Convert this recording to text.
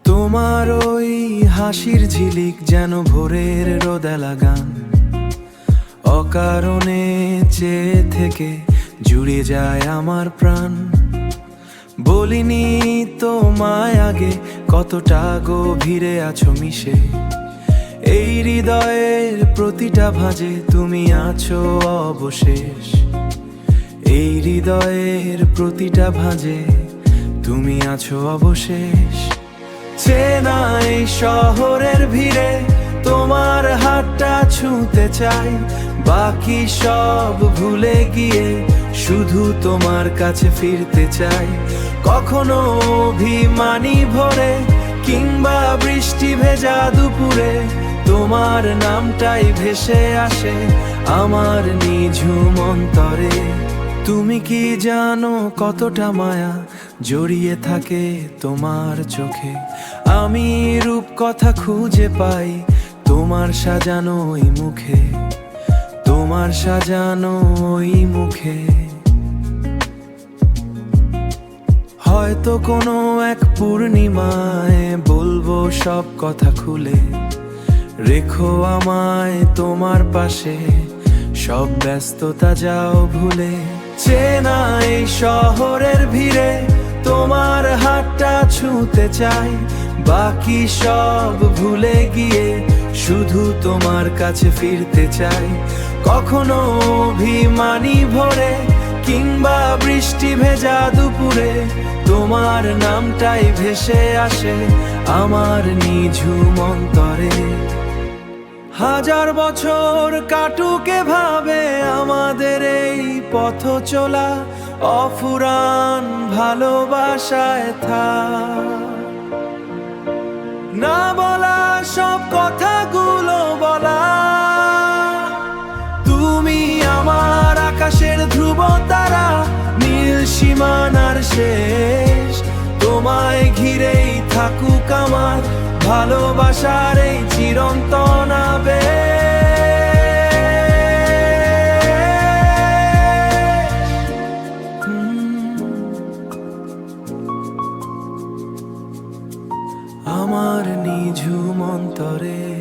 তোমার ওই হাসির ঝিলিক যেন ভোরের রোদেলা গান, অকারণে চেয়ে থেকে জুড়ে যায় আমার প্রাণ। বলিনি তোমায় আগে কতটা গভীরে আছো মিশে, এই হৃদয়ের প্রতিটা ভাঁজে তুমি আছো অবশেষ। এই হৃদয়ের প্রতিটা ভাঁজে তুমি আছো অবশেষ। চেনা এই শহরের ভিড়ে তোমার হাতটা ছুঁতে চাই, বাকি সব ভুলে গিয়ে শুধু তোমার কাছে ফিরতে চাই। কখনো অভিমানী ভোরে কিংবা বৃষ্টি ভেজা দুপুরে তোমার নামটাই ভেসে আসে আমার নিঝুম অন্তরে। তুমি কি জানো কতটা মায়া জড়িয়ে থাকে তোমার চোখে? আমি রূপকথা খুঁজে পাই তোমার সাজানো ওই মুখে, তোমার সাজানো ওই মুখে। হয়তো কোনো এক পূর্ণিমায় বলবো সব কথা খুলে, রেখো আমায় তোমার পাশে, সব ব্যস্ততা যাও ভুলে। চেনা এই শহরের ভিড়ে তোমার হাতটা ছুঁতে চাই, বাকি সব ভুলে গিয়ে শুধু তোমার কাছে ফিরতে চাই। কখনো অভিমানী ভোরে কিংবা বৃষ্টি ভেজা দুপুরে তোমার নামটাই ভেসে আসে আমার নিঝুম অন্তরে। হাজার বছর কাটুকে ভাবে আমাদের এই পথ চলা, অফুরান ভালোবাসায় থাক। না বলা সব কথাগুলো বলা, তুমি আমার আকাশের ধ্রুব তারা, নীল সীমানার শেষ। তোমায় ঘিরেই থাকুক আমার ভালোবাসার এই চিরন্তন আবেশ। আমার নিঝুম অন্তরে।